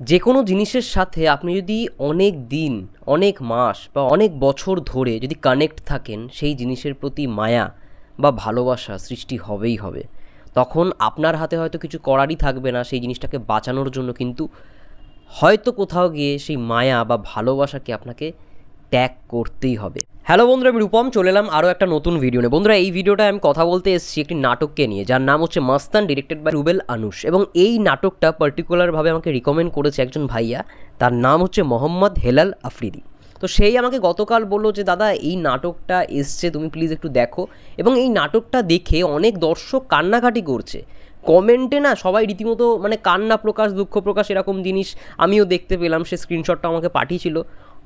যে কোনো জিনিসের সাথে আপনি যদি অনেক দিন, অনেক মাস বা অনেক বছর ধরে যদি কানেক্ট থাকেন, সেই জিনিসের প্রতি মায়া বা ভালোবাসা সৃষ্টি হবেই হবে। তখন আপনার হাতে হয়তো কিছু করারই থাকবে না সেই জিনিসটাকে বাঁচানোর জন্য, কিন্তু হয়তো কোথাও গিয়ে সেই মায়া বা ভালোবাসাকে আপনাকে ত্যাগ করতেই হবে। হ্যালো বন্ধুরা, আমি রূপম চলে এলাম আরও একটা নতুন ভিডিও নিয়ে। বন্ধুরা, এই ভিডিওটা আমি কথা বলতে এসেছি একটি নাটককে নিয়ে, যার নাম হচ্ছে মাস্তান, ডিরেক্টেড বাই রুবেল আনুশ। এবং এই নাটকটা পার্টিকুলারভাবে আমাকে রিকমেন্ড করেছে একজন ভাইয়া, তার নাম হচ্ছে মোহাম্মদ হেলাল আফ্রিদি। তো সেই আমাকে গতকাল বললো যে দাদা এই নাটকটা এসছে, তুমি প্লিজ একটু দেখো। এবং এই নাটকটা দেখে অনেক দর্শক কান্নাকাটি করছে কমেন্টে, না সবাই রীতিমতো মানে কান্না প্রকাশ, দুঃখ প্রকাশ, এরকম জিনিস আমিও দেখতে পেলাম। সে স্ক্রিনশটটা আমাকে পাঠিয়েছিল,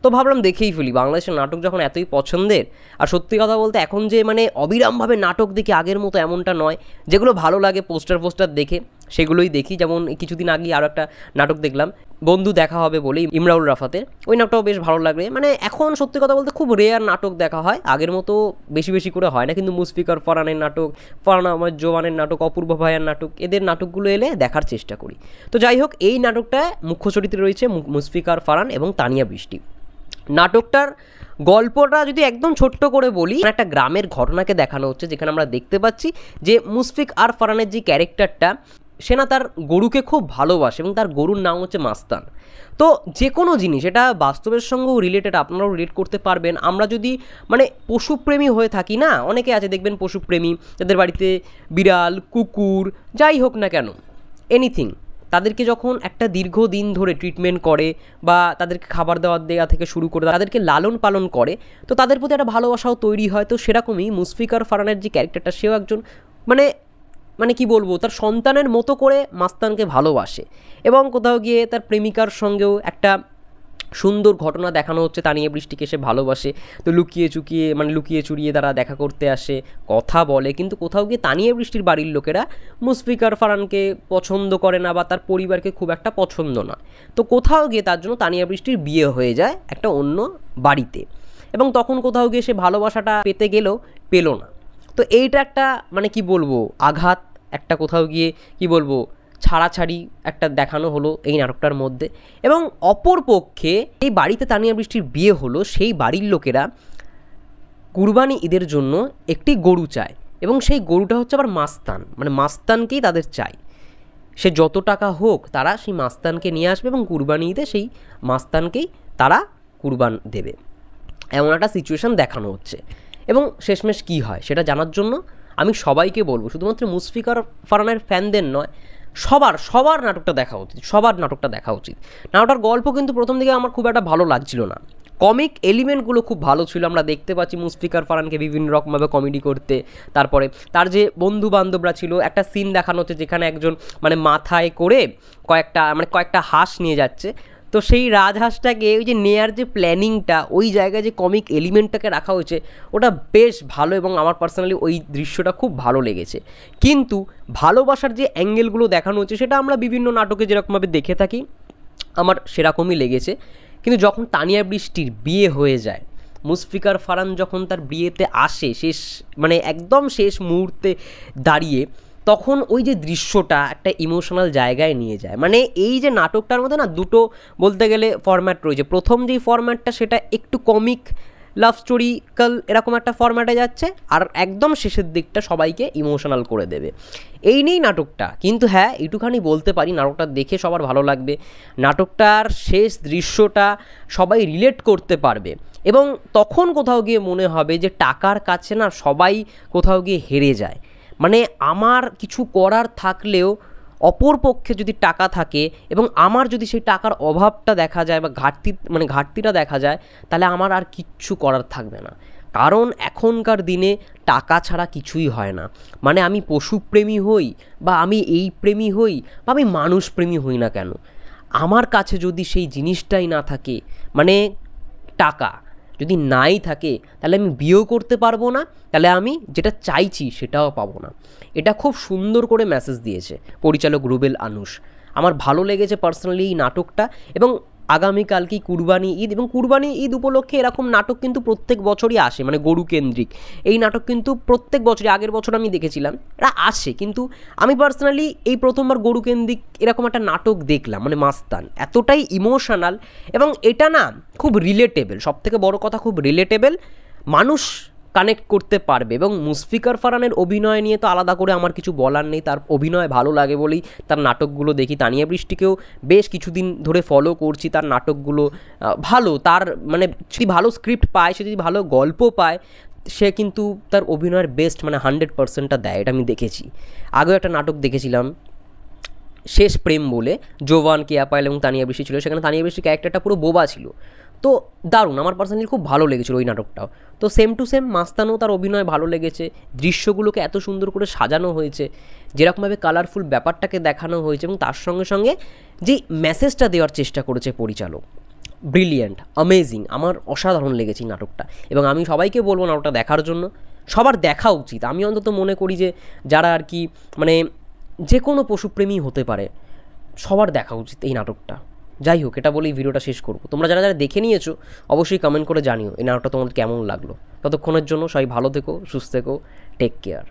তো ভাবলাম দেখেই ফেলি। বাংলাদেশের নাটক যখন এতই পছন্দের, আর সত্যি কথা বলতে এখন যে মানে অবিরামভাবে নাটক দেখি আগের মতো এমনটা নয়, যেগুলো ভালো লাগে পোস্টার দেখে সেগুলোই দেখি। যেমন কিছুদিন আগেই আরও একটা নাটক দেখলাম, বন্ধু দেখা হবে বলেই, ইমরাউল রাফাতের, ওই নাটকটাও বেশ ভালো লাগবে। মানে এখন সত্যি কথা বলতে খুব রেয়ার নাটক দেখা হয়, আগের মতো বেশি করে হয় না। কিন্তু মুশফিকার ফারহানের নাটক, ফারহান আহমেদ জোবানের নাটক, অপূর্ব ভাইয়ার নাটক, এদের নাটকগুলো এলে দেখার চেষ্টা করি। তো যাই হোক, এই নাটকটায় মুখ্য চরিত্রে রয়েছে মুশফিকার ফারহান এবং তানিয়া বৃষ্টি। নাটকটার গল্পটা যদি একদম ছোট্ট করে বলি, একটা গ্রামের ঘটনাকে দেখানো হচ্ছে, যেখানে আমরা দেখতে পাচ্ছি যে মুশফিক আর ফারহানের যে ক্যারেক্টারটা, সে না তার গরুকে খুব ভালোবাসে এবং তার গরুর নাম হচ্ছে মাস্তান। তো যে কোনো জিনিস, এটা বাস্তবের সঙ্গেও রিলেটেড, আপনারাও রিলেট করতে পারবেন। আমরা যদি মানে পশুপ্রেমী হয়ে থাকি না, অনেকে আছে দেখবেন পশুপ্রেমী, যাদের বাড়িতে বিড়াল, কুকুর, যাই হোক না কেন, এনিথিং, তাদেরকে যখন একটা দীর্ঘদিন ধরে ট্রিটমেন্ট করে বা তাদেরকে খাবার দাবার দেওয়া থেকে শুরু করে তাদেরকে লালন পালন করে, তো তাদের প্রতি একটা ভালোবাসাও তৈরি হয়। তো সেরকমই মুশফিকার ফারহানের যে ক্যারেক্টারটা, সেও একজন মানে মানে কি বলবো, তার সন্তানের মতো করে মাস্তানকে ভালোবাসে। এবং কোথাও গিয়ে তার প্রেমিকার সঙ্গেও একটা সুন্দর ঘটনা দেখানো হচ্ছে, তানিয়া বৃষ্টিকে সে ভালোবাসে। তো লুকিয়ে চুরিয়ে তারা দেখা করতে আসে, কথা বলে, কিন্তু কোথাও গিয়ে তানিয়া বৃষ্টির বাড়ির লোকেরা মুশফিকার ফারহানকে পছন্দ করে না বা তার পরিবারকে খুব একটা পছন্দ না। তো কোথাও গিয়ে তার জন্য তানিয়া বৃষ্টির বিয়ে হয়ে যায় একটা অন্য বাড়িতে, এবং তখন কোথাও গিয়ে সে ভালোবাসাটা পেতে গেলেও পেল না। তো এইটা একটা মানে কি বলবো, আঘাত, একটা কোথাও গিয়ে কি বলবো ছাড়াছাড়ি একটা দেখানো হলো এই নাটকটার মধ্যে। এবং অপর পক্ষে এই বাড়িতে তানিয়া বৃষ্টির বিয়ে হলো, সেই বাড়ির লোকেরা কুরবানি ঈদের জন্য একটি গরু চায়, এবং সেই গরুটা হচ্ছে আবার মাস্তান, মানে মাস্তানকেই তাদের চাই। সে যত টাকা হোক তারা সেই মাস্তানকে নিয়ে আসবে এবং কুরবানি ঈদে সেই মাস্তানকেই তারা কুরবান দেবে, এমন একটা সিচুয়েশান দেখানো হচ্ছে। এবং শেষমেশ কী হয় সেটা জানার জন্য আমি সবাইকে বলবো, শুধুমাত্র মুশফিকার ফারহানের ফ্যানদের নয়, সবার নাটকটা দেখা উচিত, নাটকটার গল্প কিন্তু প্রথম দিকে আমার খুব একটা ভালো লাগছিল না, কমিক এলিমেন্টগুলো খুব ভালো ছিল। আমরা দেখতে পাচ্ছি মুশফিকার ফারহানকে বিভিন্ন রকমভাবে কমেডি করতে, তারপরে তার যে বন্ধু বান্ধবরা ছিল, একটা সিন দেখানো হচ্ছে যেখানে একজন মানে মাথায় করে কয়েকটা হাঁস নিয়ে যাচ্ছে, তো সেই রাজহাঁসটাকে ওই যে নেয়ার যে প্ল্যানিংটা, ওই জায়গায় যে কমিক এলিমেন্টটাকে রাখা হয়েছে, ওটা বেশ ভালো এবং আমার পার্সোনালি ওই দৃশ্যটা খুব ভালো লেগেছে। কিন্তু ভালোবাসার যে অ্যাঙ্গেলগুলো দেখানো হচ্ছে, সেটা আমরা বিভিন্ন নাটকে যেরকমভাবে দেখে থাকি, আমার সেরকমই লেগেছে। কিন্তু যখন তানিয়া বৃষ্টির বিয়ে হয়ে যায়, মুশফিকার ফারহান যখন তার বিয়েতে আসে, একদম শেষ মুহূর্তে দাঁড়িয়ে, তখন ওই যে দৃশ্যটা একটা ইমোশনাল জায়গায় নিয়ে যায়। মানে এই যে নাটকটার মধ্যে না দুটো বলতে গেলে ফরম্যাট রয়েছে। প্রথম যেই ফরম্যাটটা সেটা একটু কমিক লাভ স্টোরিক্যাল এরকম একটা ফরম্যাটে যাচ্ছে, আর একদম শেষের দিকটা সবাইকে ইমোশনাল করে দেবে, এই নিয়েই নাটকটা। কিন্তু হ্যাঁ, এইটুখানি বলতে পারি, নাটকটা দেখে সবার ভালো লাগবে, নাটকটার শেষ দৃশ্যটা সবাই রিলেট করতে পারবে, এবং তখন কোথাও গিয়ে মনে হবে যে টাকার কাছে না সবাই কোথাও গিয়ে হেরে যায়। মানে আমার কিছু করার থাকলেও অপর পক্ষে যদি টাকা থাকে এবং আমার যদি সেই টাকার অভাবটা দেখা যায় বা ঘাটতিটা দেখা যায়, তাহলে আমার আর কিচ্ছু করার থাকবে না। কারণ এখনকার দিনে টাকা ছাড়া কিছুই হয় না। মানে আমি পশুপ্রেমী হই বা আমি এই প্রেমী হই বা আমি মানুষপ্রেমী হই না কেন, আমার কাছে যদি সেই জিনিসটাই না থাকে, মানে টাকা যদি নাই থাকে, তাহলে আমি বিয়েও করতে পারবো না, তাহলে আমি যেটা চাইছি সেটাও পাবো না। এটা খুব সুন্দর করে মেসেজ দিয়েছে পরিচালক রুবেল আনুশ। আমার ভালো লেগেছে পার্সোনালি এই নাটকটা। এবং আগামীকালকেই কুরবানি ঈদ, এবং কুরবানি ঈদ উপলক্ষে এরকম নাটক কিন্তু প্রত্যেক বছরই আসে, মানে গরু কেন্দ্রিক এই নাটক কিন্তু প্রত্যেক বছরই, আগের বছর আমি দেখেছিলাম এটা আসে, কিন্তু আমি পার্সোনালি এই প্রথমবার গরু কেন্দ্রিক এরকম একটা নাটক দেখলাম, মানে মাস্তান এতটাই ইমোশনাল, এবং এটা না খুব রিলেটেবল, সবথেকে বড় কথা খুব রিলেটেবল, মানুষ কানেক্ট করতে পারবে। এবং মুশফিকার ফারহানের অভিনয় নিয়ে তো আলাদা করে আমার কিছু বলার নেই, তার অভিনয় ভালো লাগে বলেই তার নাটকগুলো দেখি। তানিয়া বৃষ্টিকেও বেশ কিছুদিন ধরে ফলো করছি, তার নাটকগুলো ভালো, তার মানে যদি ভালো স্ক্রিপ্ট পায়, সে যদি ভালো গল্প পায়, সে কিন্তু তার অভিনয়ের বেস্ট মানে 100%টা দেয়, এটা আমি দেখেছি। আগেও একটা নাটক দেখেছিলাম শেষ প্রেম বলে, জোভান, কেয়া পায়েল এবং তানিয়া বৃষ্টি ছিল, সেখানে তানিয়া বৃষ্টির ক্যারেক্টারটা পুরো বোবা ছিল, তো দারুণ, আমার পার্সোনালি খুব ভালো লেগেছিল ওই নাটকটাও। তো সেম টু সেম মাস্তানও তার অভিনয় ভালো লেগেছে, দৃশ্যগুলোকে এত সুন্দর করে সাজানো হয়েছে, যেরকমভাবে কালারফুল ব্যাপারটাকে দেখানো হয়েছে, এবং তার সঙ্গে সঙ্গে যে মেসেজটা দেওয়ার চেষ্টা করেছে পরিচালক, ব্রিলিয়ান্ট, অ্যামেজিং, আমার অসাধারণ লেগেছে এই নাটকটা। এবং আমি সবাইকে বলবো নাটকটা দেখার জন্য, সবার দেখা উচিত। আমি অন্তত মনে করি যে যারা আর কি মানে যে কোনো পশুপ্রেমী হতে পারে, সবার দেখা উচিত এই নাটকটা। যাই হোক, এটা বলেই ভিডিওটা শেষ করবো। তোমরা যারা যারা দেখে নিয়েছো অবশ্যই কমেন্ট করে জানিও এই নাটকটা তোমাদের কেমন লাগলো। ততক্ষণের জন্য সবাই ভালো থেকো, সুস্থ থেকো, টেক কেয়ার।